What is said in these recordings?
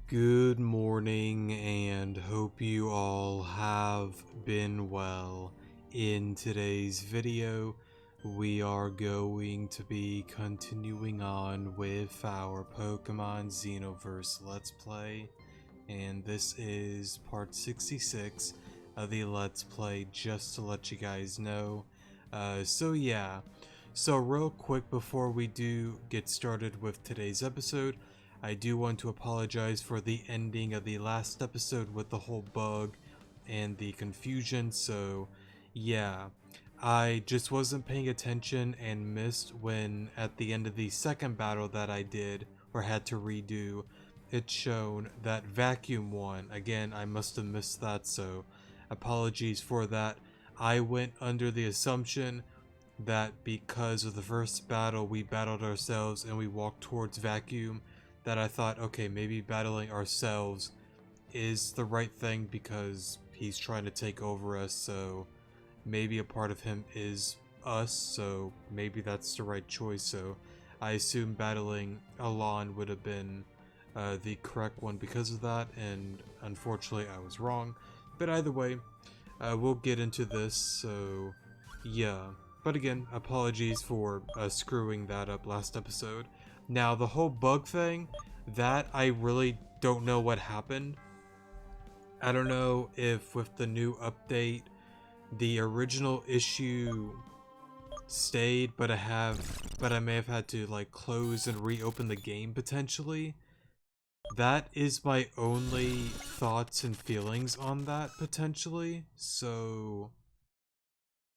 Good morning and hope you all have been well. In today's video, we are going to be continuing on with our Pokemon Xenoverse Let's Play, and this is part 66 of the Let's Play, just to let you guys know. So real quick before we do get started with today's episode, I do want to apologize for the ending of the last episode with the whole bug and the confusion. So yeah, I just wasn't paying attention and missed when at the end of the second battle that I did or had to redo, it shown that Vacuum won. Again, I must have missed that, so apologies for that. I went under the assumption that because of the first battle we battled ourselves and we walked towards Vacuum, that I thought, okay, maybe battling ourselves is the right thing because he's trying to take over us, so maybe a part of him is us, so maybe that's the right choice. So I assume battling Alon would have been the correct one because of that, and unfortunately I was wrong. But either way, we'll get into this, so yeah. But again, apologies for screwing that up last episode. Now, the whole bug thing, that I really don't know what happened. I don't know if with the new update, the original issue stayed, but I may have had to like close and reopen the game potentially. That is my only thoughts and feelings on that potentially. So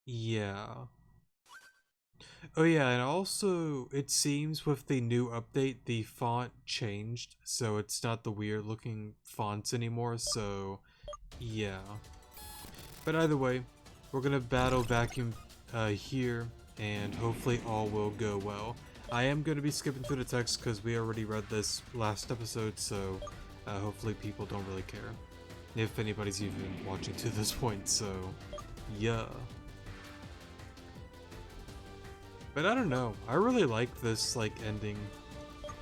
yeah. Oh yeah, and also it seems with the new update the font changed, so it's not the weird looking fonts anymore, so yeah. But either way, we're gonna battle Vacuum here, and hopefully all will go well. I am gonna be skipping through the text because we already read this last episode, so hopefully people don't really care. If anybody's even watching to this point, so yeah. But I don't know, I really like this, like, ending,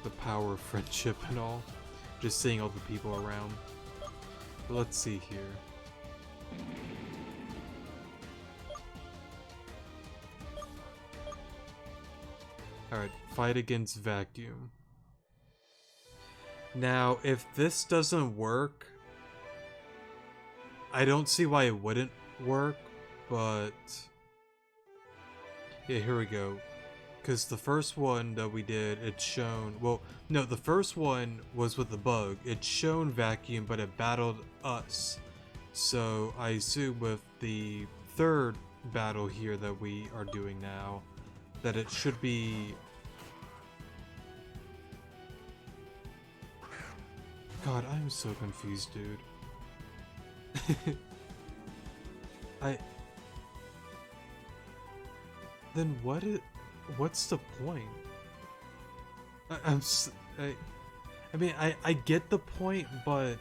the power of friendship and all. Just seeing all the people around. But let's see here. Alright, fight against Vacuum. Now, if this doesn't work, I don't see why it wouldn't work, but yeah, here we go. Because the first one that we did, it's shown... Well, no, the first one was with the bug. It's shown Vacuum, but it battled us. So I assume with the third battle here that we are doing now, that it should be... God, I'm so confused, dude. Then what's the point? I mean, I get the point, but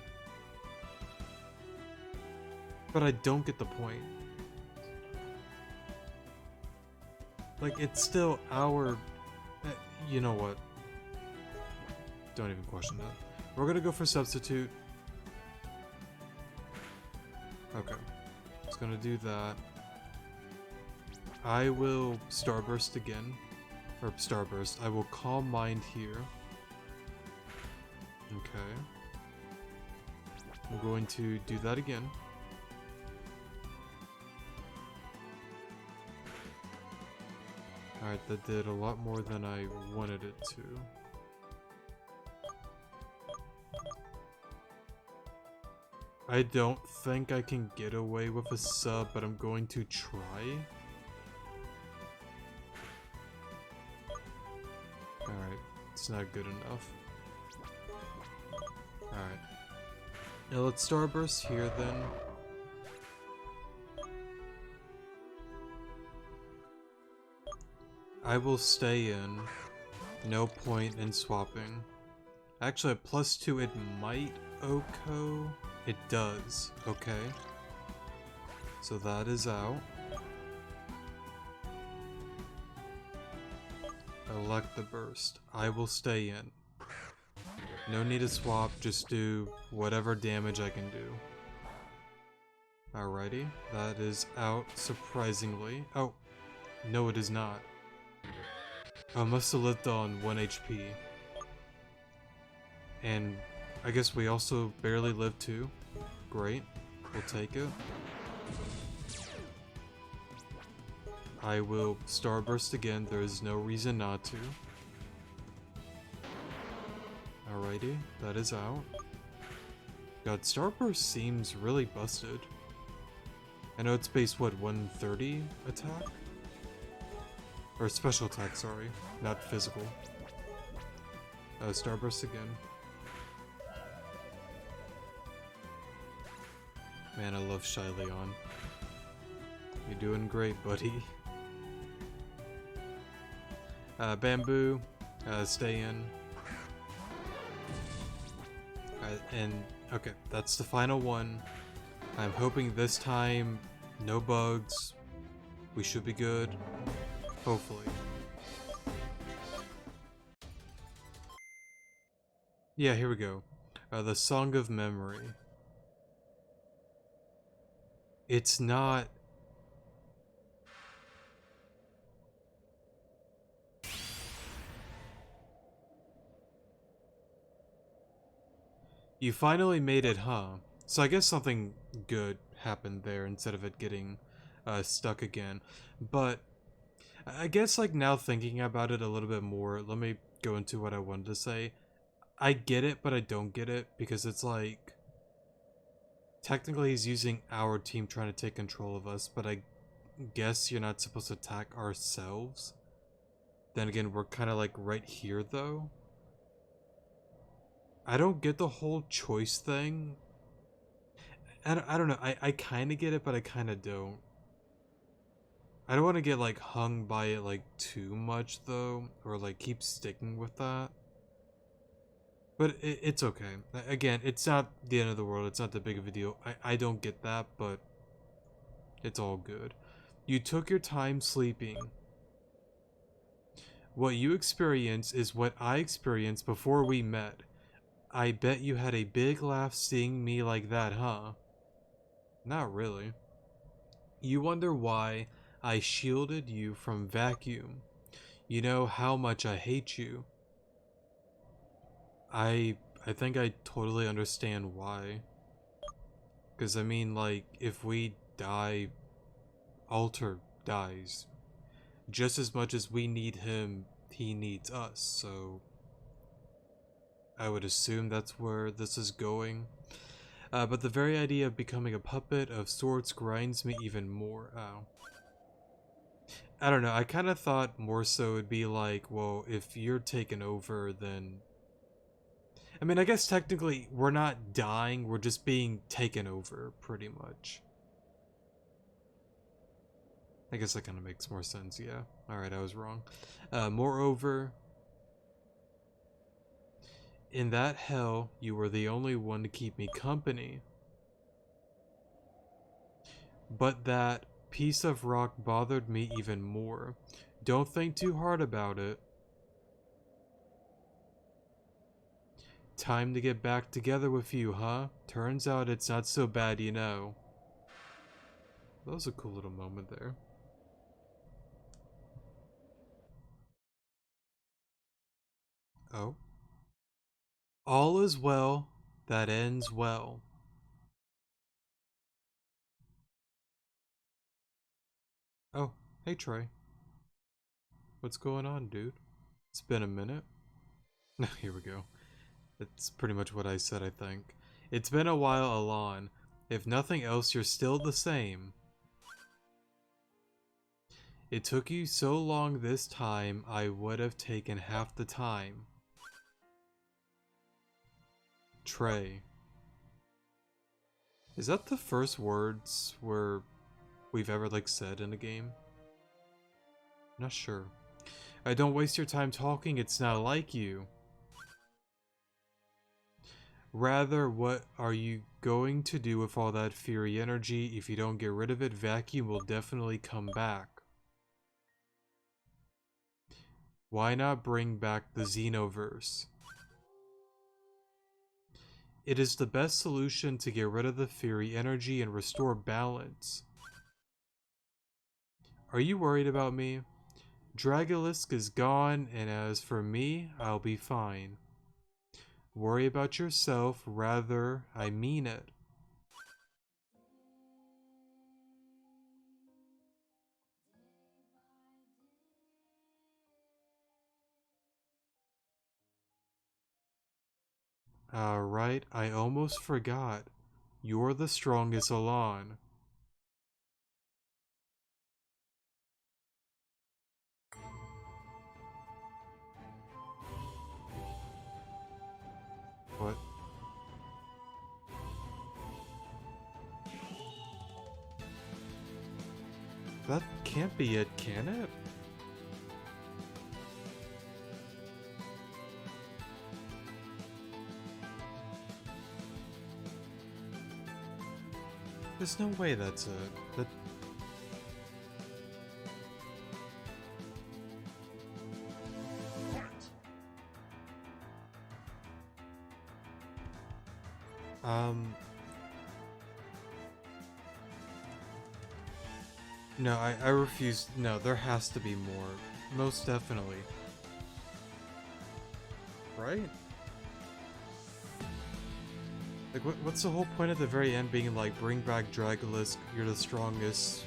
I don't get the point. Like, it's still our... you know what? Don't even question that. We're gonna go for substitute. Okay. It's gonna do that. I will Starburst again. Or Starburst. I will Calm Mind here. Okay. I'm going to do that again. Alright, that did a lot more than I wanted it to. I don't think I can get away with a sub, but I'm going to try. Alright, it's not good enough. Alright. Now let's Starburst here then. I will stay in. No point in swapping. Actually, at +2 it might OHKO. It does. Okay. So that is out. Electabuzz. I will stay in. No need to swap, just do whatever damage I can do. Alrighty, that is out surprisingly. Oh, no it is not. I must have lived on 1 HP. And I guess we also barely lived 2. Great, we'll take it. I will Starburst again, there is no reason not to. Alrighty, that is out. God, Starburst seems really busted. I know it's base, what, 130 attack? Or special attack, sorry, not physical. Starburst again. Man, I love Shy Leon. You're doing great, buddy. Bamboo, stay in. And, okay, that's the final one. I'm hoping this time, no bugs. We should be good. Hopefully. Yeah, here we go. The Song of Memory. It's not... You finally made it, huh? So I guess something good happened there instead of it getting stuck again. But I guess, like, now thinking about it a little bit more, let me go into what I wanted to say. I get it, but I don't get it, because it's like... Technically he's using our team trying to take control of us, but I guess you're not supposed to attack ourselves. Then again, we're kind of like right here, though. I don't get the whole choice thing. I don't know, I kind of get it, but I kind of don't. I don't want to get like hung by it like too much though, or like keep sticking with that. But it's okay. Again, it's not the end of the world, it's not that big of a deal. I don't get that, but it's all good. You took your time sleeping. What you experienced is what I experienced before we met. I bet you had a big laugh seeing me like that, huh? Not really. You wonder why I shielded you from vacuum. You know how much I hate you. I think I totally understand why. Because I mean, like, if we die, Alter dies. Just as much as we need him, he needs us, so... I would assume that's where this is going. But the very idea of becoming a puppet of sorts grinds me even more. Ow. I don't know, I kind of thought more so it'd be like, well, if you're taken over, then... I mean, I guess technically we're not dying, we're just being taken over, pretty much. I guess that kind of makes more sense, yeah. Alright, I was wrong. Moreover, in that hell, you were the only one to keep me company. But that piece of rock bothered me even more. Don't think too hard about it. Time to get back together with you, huh? Turns out it's not so bad, you know. That was a cool little moment there. Oh. All is well that ends well. Oh, hey Trey. What's going on, dude? It's been a minute. Here we go. It's pretty much what I said, I think. It's been a while, Alon. If nothing else, you're still the same. It took you so long this time, I would have taken half the time. Trey. Is that the first words we've ever, like, said in a game? Not sure. I don't waste your time talking, it's not like you. Rather, what are you going to do with all that fury energy? If you don't get rid of it, Vacuum will definitely come back. Why not bring back the Xenoverse? It is the best solution to get rid of the Fury energy and restore balance. Are you worried about me? Dragolisk is gone, and as for me, I'll be fine. Worry about yourself, rather, I mean it. Alright, I almost forgot. You're the strongest Alon. What? That can't be it, can it? There's no way that's it. That... No, I refuse. No, there has to be more. Most definitely. Right? Like, what's the whole point at the very end being like, bring back Dragolisk, you're the strongest,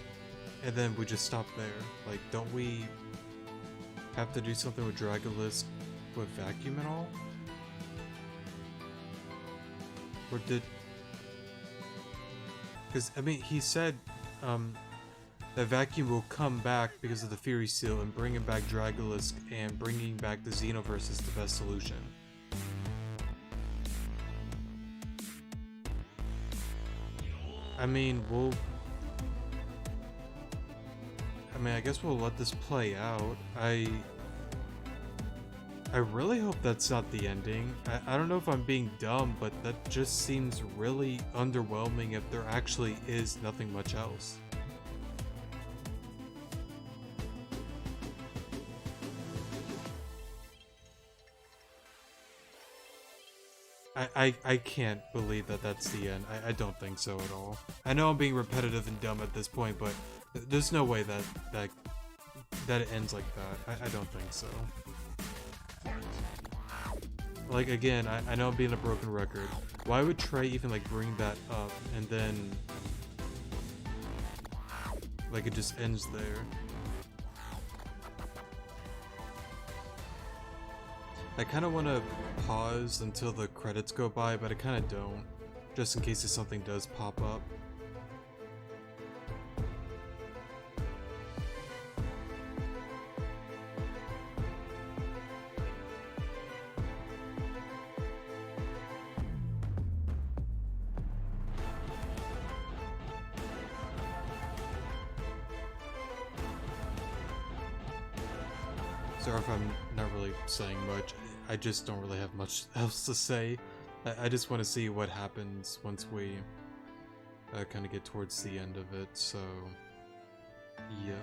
and then we just stop there? Like, don't we have to do something with Dragolisk with Vacuum and all? Or did... Because, I mean, he said, that Vacuum will come back because of the Fury Seal, and bringing back Dragolisk and bringing back the Xenoverse is the best solution. I mean, I guess we'll let this play out. I really hope that's not the ending. I don't know if I'm being dumb, but that just seems really underwhelming if there actually is nothing much else. I can't believe that that's the end. I don't think so at all. I know I'm being repetitive and dumb at this point, but there's no way that it ends like that. I don't think so. Like, again, I know I'm being a broken record. Why would Trey even, like, bring that up and then, like, it just ends there? I kind of want to pause until the credits go by, but I kind of don't, just in case if something does pop up. Sorry if I'm not really saying much. I just don't really have much else to say. I just want to see what happens once we kind of get towards the end of it, so yeah.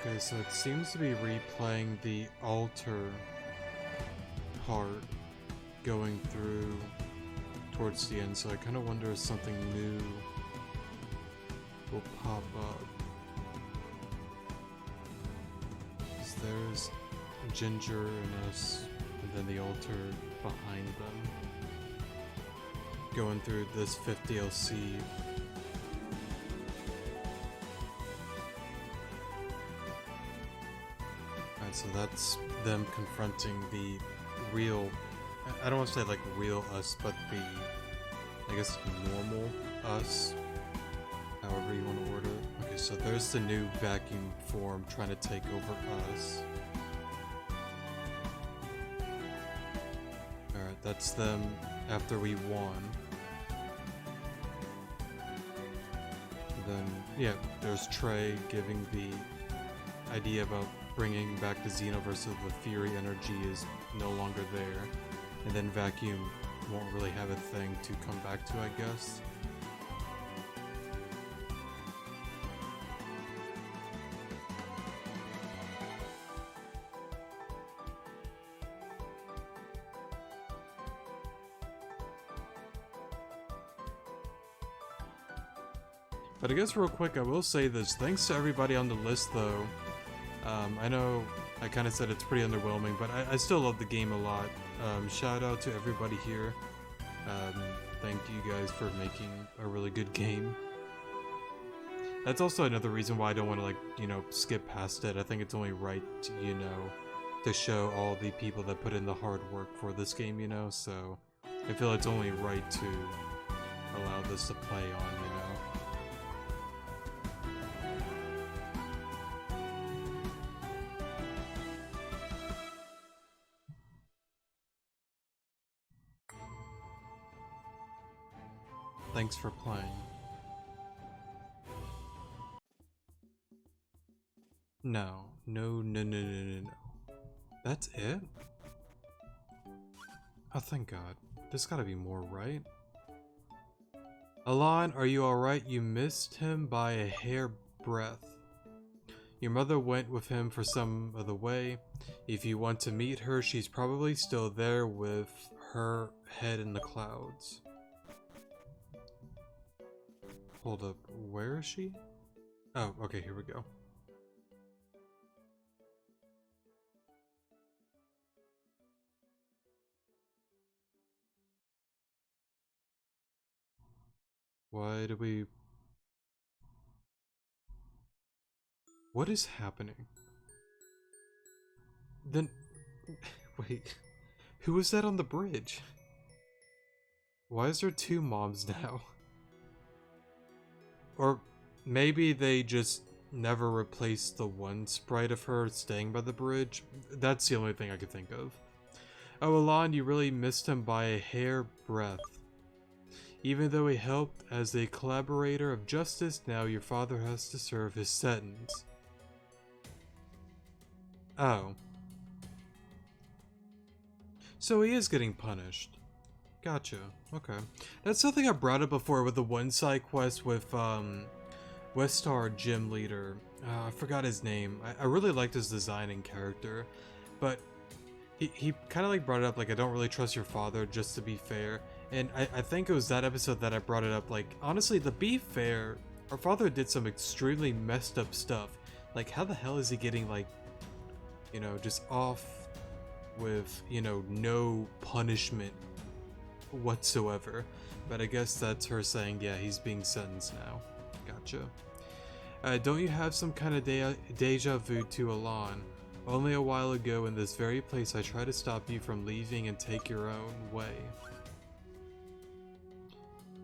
Okay, so it seems to be replaying the altar part going through towards the end, so I kind of wonder if something new will pop up. So there's Ginger and us, and then the altar behind them. going through this 5th DLC. Alright, so that's them confronting the real, I don't want to say like real us, but the, I guess, normal us, however you want to order it. Okay, so there's the new vacuum form trying to take over us. Alright, that's them after we won. Then, yeah, there's Trey giving the idea about bringing back the Xenoverse of the Fury energy is no longer there. And then Vacuum won't really have a thing to come back to, I guess. But I guess real quick, I will say this. Thanks to everybody on the list, though. I know I kind of said it's pretty underwhelming, but I still love the game a lot. Shout out to everybody here. Thank you guys for making a really good game. That's also another reason why I don't want to, like, you know, skip past it. I think it's only right, you know, to show all the people that put in the hard work for this game, you know? So I feel it's only right to allow this to play on, you know? Thanks for playing. No. That's it? Oh, thank God. There's gotta be more, right? Alon, are you alright? You missed him by a hair breadth. Your mother went with him for some of the way. If you want to meet her, she's probably still there with her head in the clouds. Hold up, where is she? Oh, okay, here we go. Why do we... What is happening? Then... Wait, who was that on the bridge? Why is there 2 moms now? Or maybe they just never replaced the one sprite of her staying by the bridge. That's the only thing I could think of. Oh, Alon, you really missed him by a hair breadth. Even though he helped as a collaborator of justice, now your father has to serve his sentence. Oh. So he is getting punished. Gotcha. Okay. That's something I brought up before with the one side quest with Westar gym leader. I forgot his name. I really liked his design and character, but he kind of like brought it up like, I don't really trust your father, just to be fair. And I think it was that episode that I brought it up, like, honestly, to be fair, our father did some extremely messed up stuff. Like, how the hell is he getting, like, you know, just off with, you know, no punishment whatsoever? But I guess that's her saying, yeah, he's being sentenced now. Gotcha. Don't you have some kind of deja vu to Alon? Only a while ago in this very place I tried to stop you from leaving and take your own way.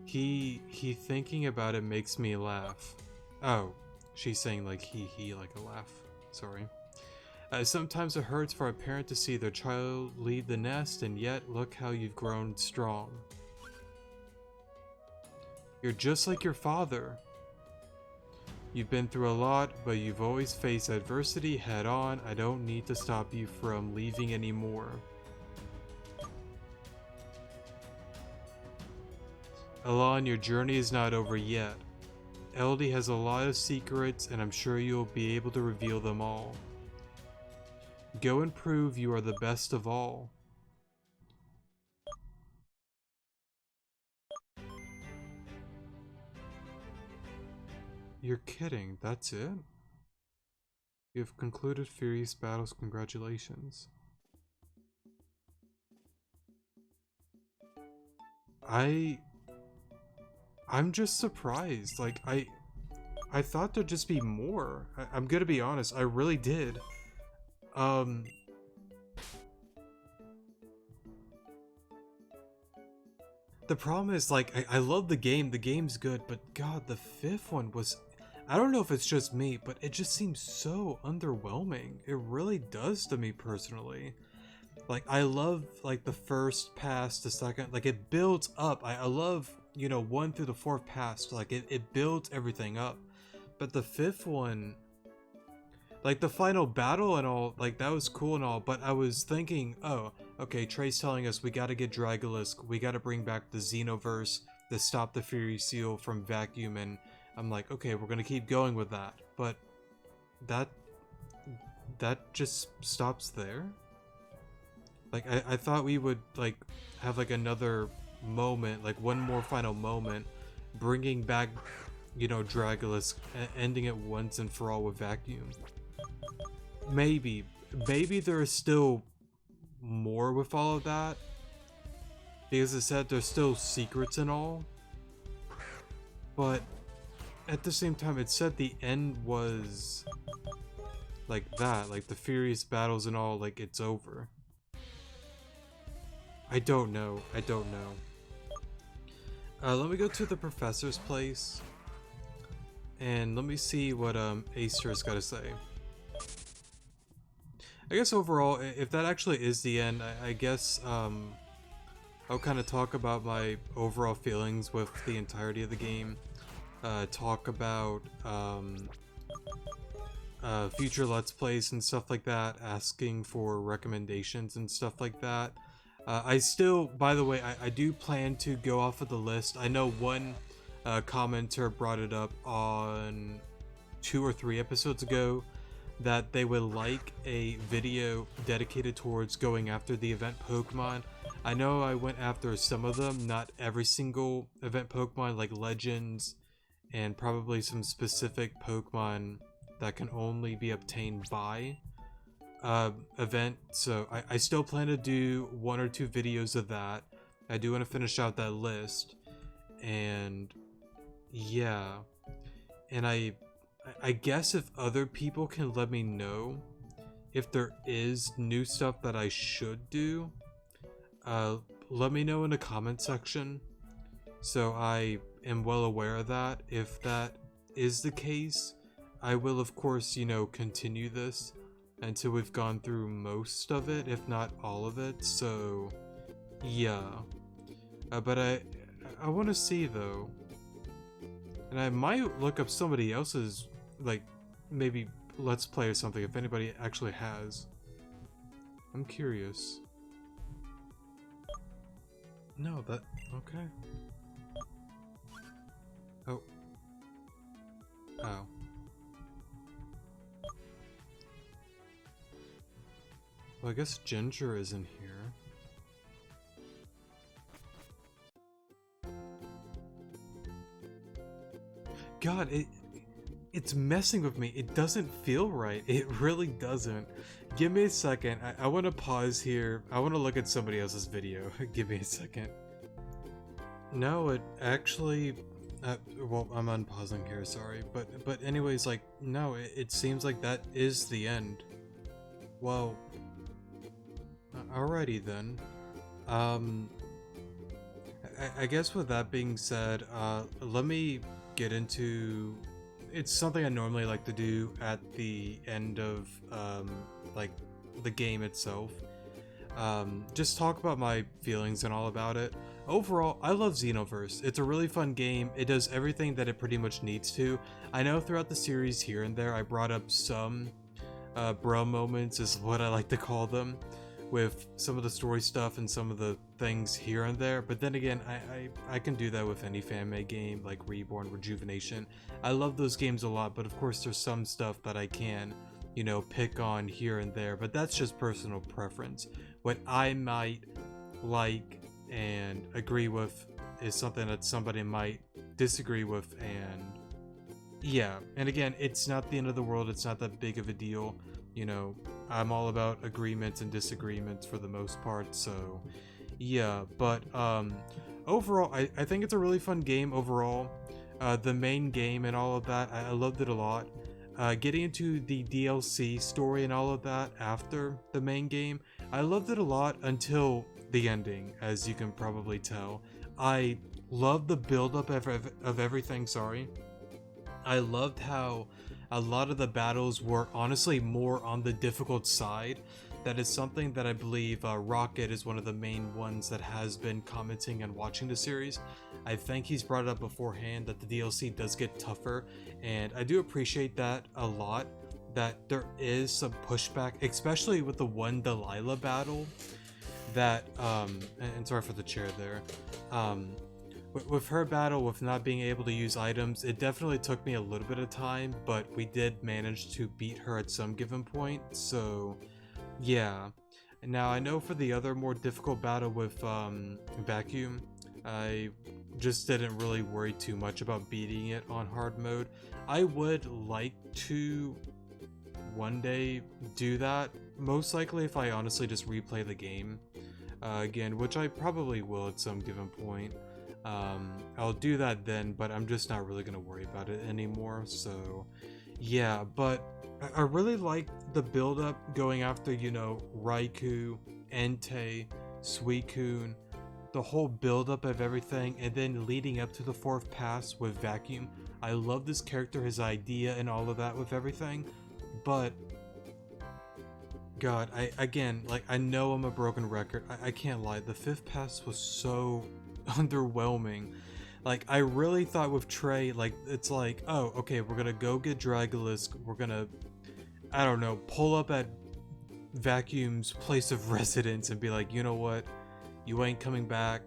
He thinking about it makes me laugh. Oh, she's saying like he like a laugh. Sorry. Sometimes it hurts for a parent to see their child leave the nest, and yet look how you've grown strong. You're just like your father. You've been through a lot, but you've always faced adversity head on. I don't need to stop you from leaving anymore. Alon, your journey is not over yet. LD has a lot of secrets, and I'm sure you'll be able to reveal them all. Go and prove you are the best of all. You're kidding, that's it? You have concluded furious battles, congratulations. I I'm just surprised. Like, I thought there'd just be more. I'm gonna be honest, I really did. Um, the problem is, like, I love the game's good, but god, the fifth one was, I don't know if it's just me, but it just seems so underwhelming. It really does to me personally. Like, I love, like, the first pass, the second, like, it builds up. I love, you know, 1 through the 4th pass, like, it builds everything up. But the 5th one, like, the final battle and all, like, that was cool and all, but I was thinking, oh, okay, Trey's telling us we gotta get Dragolisk, we gotta bring back the Xenoverse to stop the Fury Seal from Vacuum, and I'm like, okay, we're gonna keep going with that, but that just stops there? Like, I thought we would, like, have, like, another moment, like, one more final moment, bringing back, you know, Dragolisk, ending it once and for all with Vacuum. Maybe there is still more with all of that, because it said there's still secrets and all, but at the same time, it said the end was like that, like the furious battles and all, like it's over. I don't know. Let me go to the professor's place, and let me see what Acer's got to say. I guess overall, if that actually is the end, I guess I'll kind of talk about my overall feelings with the entirety of the game. Talk about future Let's Plays and stuff like that, asking for recommendations and stuff like that. I still, by the way, I do plan to go off of the list. I know one commenter brought it up on 2 or 3 episodes ago that they would like a video dedicated towards going after the event Pokemon. I know I went after some of them, not every single event Pokemon, like Legends, and probably some specific Pokemon that can only be obtained by event. So I still plan to do 1 or 2 videos of that. I do want to finish out that list, and yeah, and I guess if other people can let me know if there is new stuff that I should do, let me know in the comment section so I am well aware of that. If that is the case, I will of course, you know, continue this until we've gone through most of it, if not all of it. So yeah, but I want to see though, and I might look up somebody else's, like, maybe Let's Play or something, if anybody actually has. I'm curious. No, that... okay. Oh. Oh. Well, I guess Ginger is in here. God, it's messing with me. It doesn't feel right. It really doesn't. Give me a second. I want to pause here. I want to look at somebody else's video. Give me a second. No, it actually... well, I'm unpausing here, sorry. But anyways, like, no, it seems like that is the end. Well... alrighty then. I guess with that being said, let me get into... it's something I normally like to do at the end of, like, the game itself. Just talk about my feelings and all about it. Overall, I love Xenoverse. It's a really fun game. It does everything that it pretty much needs to. I know throughout the series here and there, I brought up some bro moments, is what I like to call them, with some of the story stuff and some of the things here and there, but then again, I can do that with any fan-made game, like Reborn, Rejuvenation. I love those games a lot, but of course there's some stuff that I can, you know, pick on here and there, but that's just personal preference. What I might like and agree with is something that somebody might disagree with, and yeah, and again, it's not the end of the world, it's not that big of a deal. You know, I'm all about agreements and disagreements for the most part, so yeah, but overall, I think it's a really fun game overall. The main game and all of that, I loved it a lot. Getting into the DLC story and all of that after the main game, I loved it a lot until the ending, as you can probably tell. I loved the build-up of everything, sorry. I loved how a lot of the battles were honestly more on the difficult side. That is something that I believe Rocket is one of the main ones that has been commenting and watching the series. I think he's brought it up beforehand that the DLC does get tougher, and I do appreciate that a lot, that there is some pushback, especially with the one Delilah battle that, and sorry for the chair there, with her battle with not being able to use items, it definitely took me a little bit of time, but we did manage to beat her at some given point, so yeah. Now I know for the other more difficult battle with Vacuum, I just didn't really worry too much about beating it on hard mode. I would like to one day do that, most likely if I honestly just replay the game again, which I probably will at some given point. I'll do that then, but I'm just not really going to worry about it anymore, so yeah. But I really like the build-up going after, you know, Raikou, Entei, Suicune, the whole build-up of everything, and then leading up to the fourth pass with Vacuum. I love this character, his idea, and all of that with everything, but God, I know I'm a broken record. I can't lie, the fifth pass was so underwhelming. Like, I really thought with Trey, like, it's like, oh, okay, we're gonna go get Dragolisk, we're gonna, I don't know, pull up at Vacuum's place of residence and be like, you know what, you ain't coming back,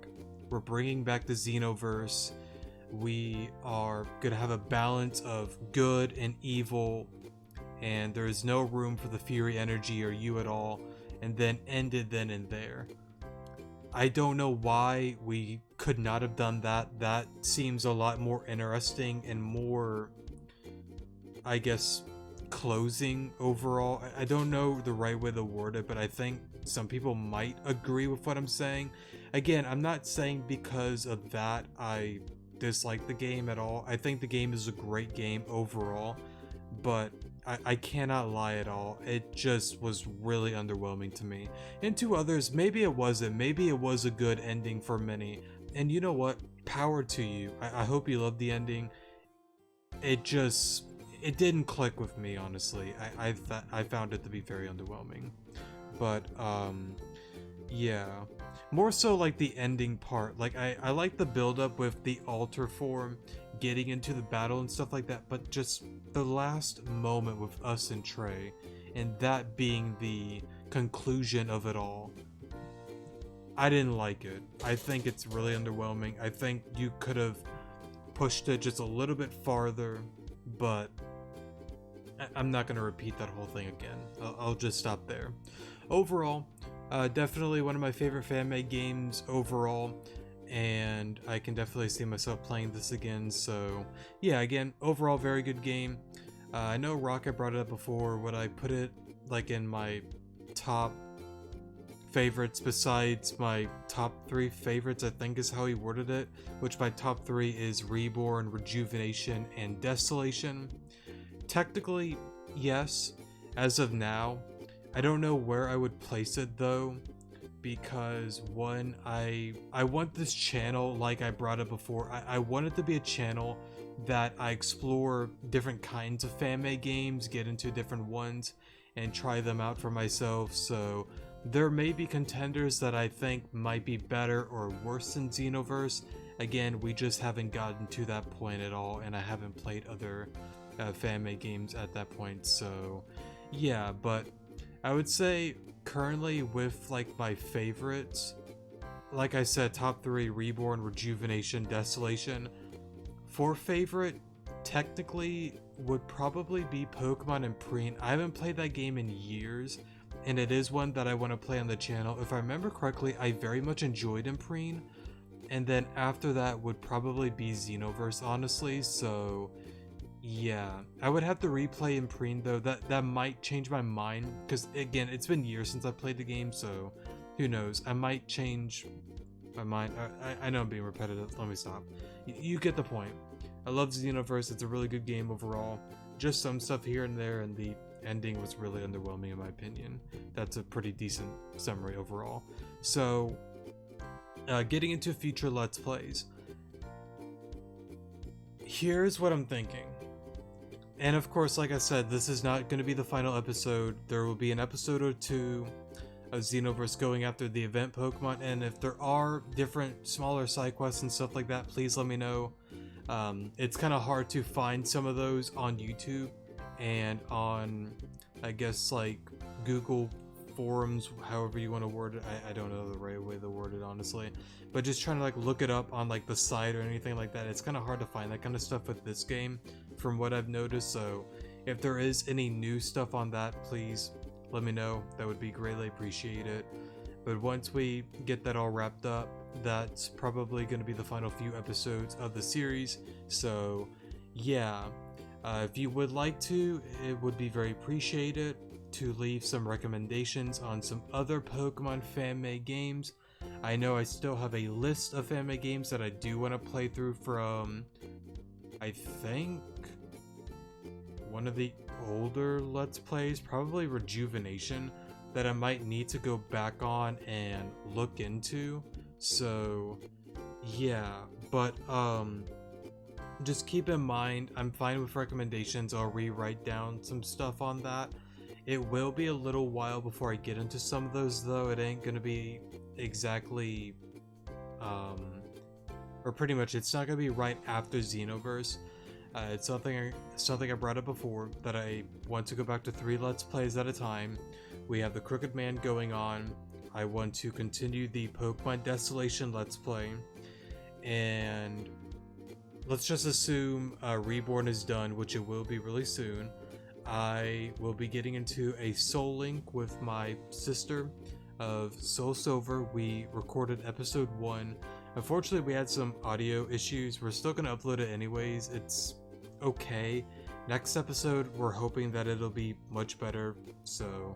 we're bringing back the Xenoverse, we are gonna have a balance of good and evil, and there is no room for the Fury energy or you at all, and then ended then and there. I don't know why we could not have done that. That seems a lot more interesting and more, I guess, closing overall. I don't know the right way to word it, but I think some people might agree with what I'm saying. Again, I'm not saying because of that I dislike the game at all. I think the game is a great game overall, but I cannot lie at all. It just was really underwhelming to me. And to others, maybe it wasn't. Maybe it was a good ending for many. And you know what? Power to you. I hope you loved the ending. It didn't click with me, honestly. I found it to be very underwhelming. But, yeah. More so like the ending part. Like, I like the build-up with the altar form, getting into the battle and stuff like that, but just the last moment with us and Trey, and that being the conclusion of it all, I didn't like it. I think it's really underwhelming. I think you could have pushed it just a little bit farther, but I'm not going to repeat that whole thing again. I'll just stop there. Overall, definitely one of my favorite fan-made games overall, and I can definitely see myself playing this again. So yeah, again, overall very good game. I know Rocket brought it up before. Would I put it like in my top favorites besides my top 3 favorites, I think is how he worded it, which my top 3 is Reborn, Rejuvenation, and Desolation. Technically, yes, as of now. I don't know where I would place it though, because one, I want this channel, like I brought up before, I want it to be a channel that I explore different kinds of fan-made games, get into different ones, and try them out for myself. So there may be contenders that I think might be better or worse than Xenoverse. Again, we just haven't gotten to that point at all, and I haven't played other fan-made games at that point. So yeah, but I would say currently with like my favorites, like I said, top 3, Reborn, Rejuvenation, Desolation. For favorite, technically would probably be Pokemon Imprint. I haven't played that game in years, and it is one that I want to play on the channel. If I remember correctly, I very much enjoyed Imprint, and then after that would probably be Xenoverse, honestly. So yeah, I would have to replay Imprint though. That might change my mind, because again, it's been years since I played the game, so who knows. I might change my mind. I know I'm being repetitive. Let me stop. You get the point. I love Xenoverse. It's a really good game overall. Just some stuff here and there, and the ending was really underwhelming in my opinion. That's a pretty decent summary overall. So, getting into future Let's Plays. Here's what I'm thinking. And of course, like I said, this is not going to be the final episode. There will be an episode or two of Xenoverse going after the event Pokemon, and if there are different smaller side quests and stuff like that, please let me know. It's kind of hard to find some of those on YouTube and on, I guess, like Google forums, however you want to word it. I don't know the right way to word it, honestly, but just trying to like look it up on like the site or anything like that, it's kind of hard to find that kind of stuff with this game from what I've noticed. So if there is any new stuff on that, please let me know. That would be greatly appreciated. But once we get that all wrapped up, that's probably going to be the final few episodes of the series. So yeah, if you would like to, it would be very appreciated to leave some recommendations on some other Pokemon fan-made games. I know I still have a list of fan-made games that I do want to play through from, I think, one of the older Let's Plays, probably Rejuvenation, that I might need to go back on and look into. So yeah, but just keep in mind, I'm fine with recommendations. I'll rewrite down some stuff on that. It will be a little while before I get into some of those, though. It ain't gonna be exactly or pretty much it's not gonna be right after Xenoverse. It's something I brought up before, that I want to go back to 3 Let's Plays at a time. We have the Crooked Man going on. I want to continue the Pokemon Desolation Let's Play, and let's just assume Reborn is done, which it will be really soon. I will be getting into a Soul Link with my sister of Soul Silver. We recorded episode 1. Unfortunately, we had some audio issues. We're still going to upload it anyways. It's okay. Next episode, we're hoping that it'll be much better. So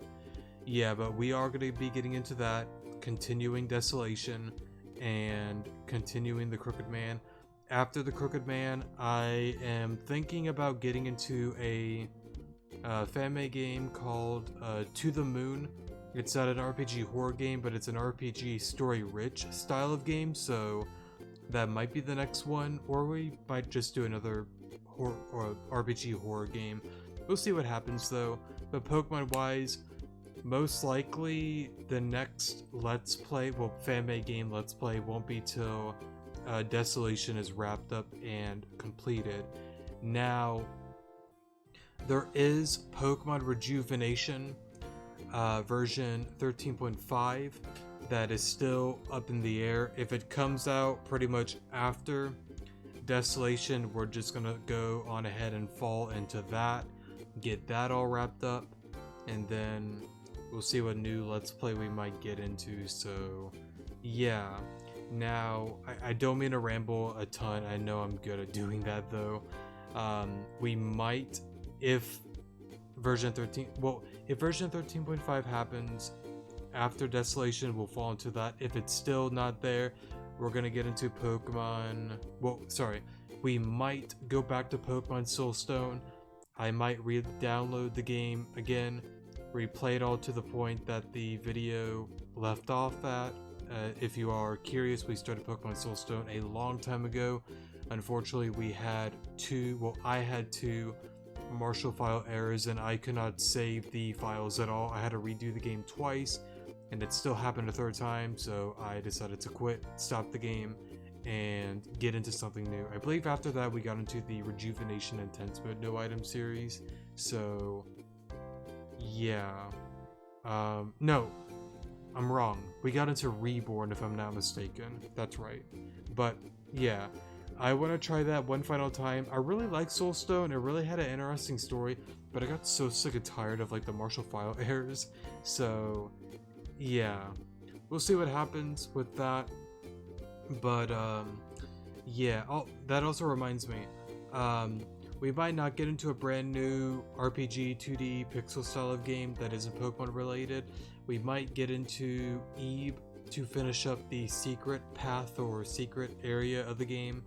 yeah, but we are going to be getting into that, continuing Desolation, and continuing the Crooked Man. After the Crooked Man, I am thinking about getting into a fan-made game called To the Moon. It's not an RPG horror game, but it's an RPG story-rich style of game, so that might be the next one, or we might just do another RPG horror game. We'll see what happens though. But Pokemon-wise, most likely the next Let's Play, well, fan-made game Let's Play, won't be till Desolation is wrapped up and completed. Now, there is Pokemon Rejuvenation version 13.5 that is still up in the air. If it comes out pretty much after Desolation, we're just gonna go on ahead and fall into that, get that all wrapped up, and then we'll see what new Let's Play we might get into. So yeah, now I don't mean to ramble a ton. I know I'm good at doing that though. We might, if version 13.5 happens after Desolation, we'll fall into that. If it's still not there, we're gonna get into Pokemon, we might go back to Pokemon Soulstone. I might re-download the game again, replay it all to the point that the video left off at. If you are curious, we started Pokemon Soulstone a long time ago. Unfortunately, I had two Marshall file errors, and I could not save the files at all. I had to redo the game twice, and it still happened a third time, so I decided to quit, stop the game, and get into something new. I believe after that we got into the Rejuvenation Intense Mode No Item series. So yeah, no, I'm wrong. We got into Reborn, if I'm not mistaken. That's right. But yeah, I want to try that one final time. I really like Soulstone. It really had an interesting story, but I got so sick and tired of like the Marshall file errors. So yeah, we'll see what happens with that. But yeah, that also reminds me, we might not get into a brand new RPG 2D pixel style of game that isn't Pokemon related. We might get into Eve to finish up the secret path or secret area of the game,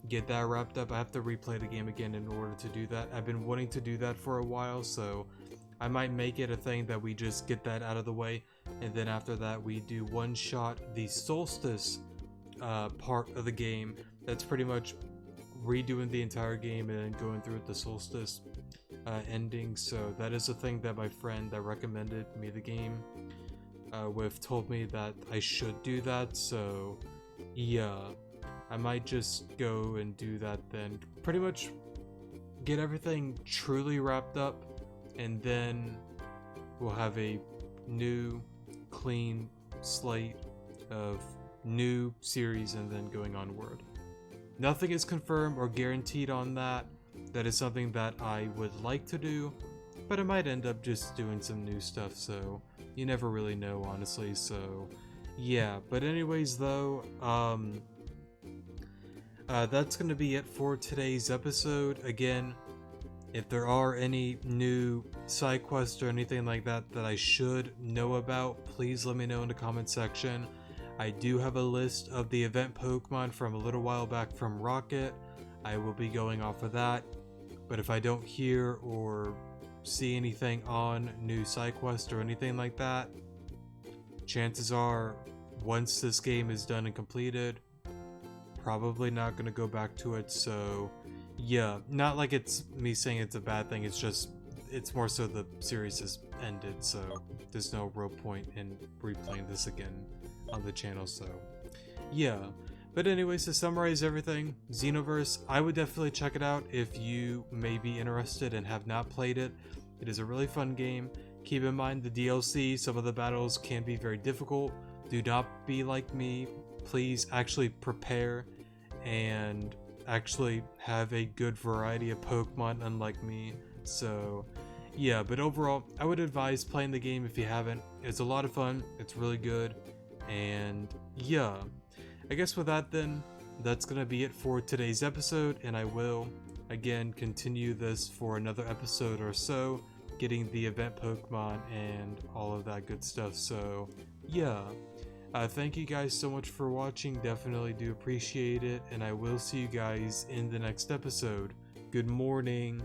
get that wrapped up. I have to replay the game again in order to do that. I've been wanting to do that for a while, so I might make it a thing that we just get that out of the way, and then after that we do one shot the Solstice part of the game. That's pretty much redoing the entire game and then going through the Solstice ending. So that is a thing that my friend that recommended me the game with told me that I should do that. So yeah, I might just go and do that then. Pretty much get everything truly wrapped up, and then we'll have a new clean slate of new series and then going onward. Nothing is confirmed or guaranteed on that. That is something that I would like to do, but I might end up just doing some new stuff, so you never really know, honestly. So yeah, but anyways though, that's gonna be it for today's episode. Again, if there are any new side quests or anything like that that I should know about, please let me know in the comment section. I do have a list of the event Pokemon from a little while back from Rocket. I will be going off of that, but if I don't hear or see anything on new side quest or anything like that, chances are once this game is done and completed, probably not going to go back to it. So yeah, not like it's me saying it's a bad thing, it's just it's more so the series has ended, so there's no real point in replaying this again on the channel. So yeah, but anyways, to summarize everything, Xenoverse, I would definitely check it out if you may be interested and have not played it. It is a really fun game. Keep in mind the DLC, some of the battles can be very difficult. Do not be like me. Please actually prepare and actually have a good variety of Pokemon, unlike me. So yeah, but overall I would advise playing the game if you haven't. It's a lot of fun, it's really good, and yeah, I guess with that then, that's gonna be it for today's episode, and I will again continue this for another episode or so, getting the event Pokemon and all of that good stuff. So yeah, thank you guys so much for watching, definitely do appreciate it, and I will see you guys in the next episode. Good morning.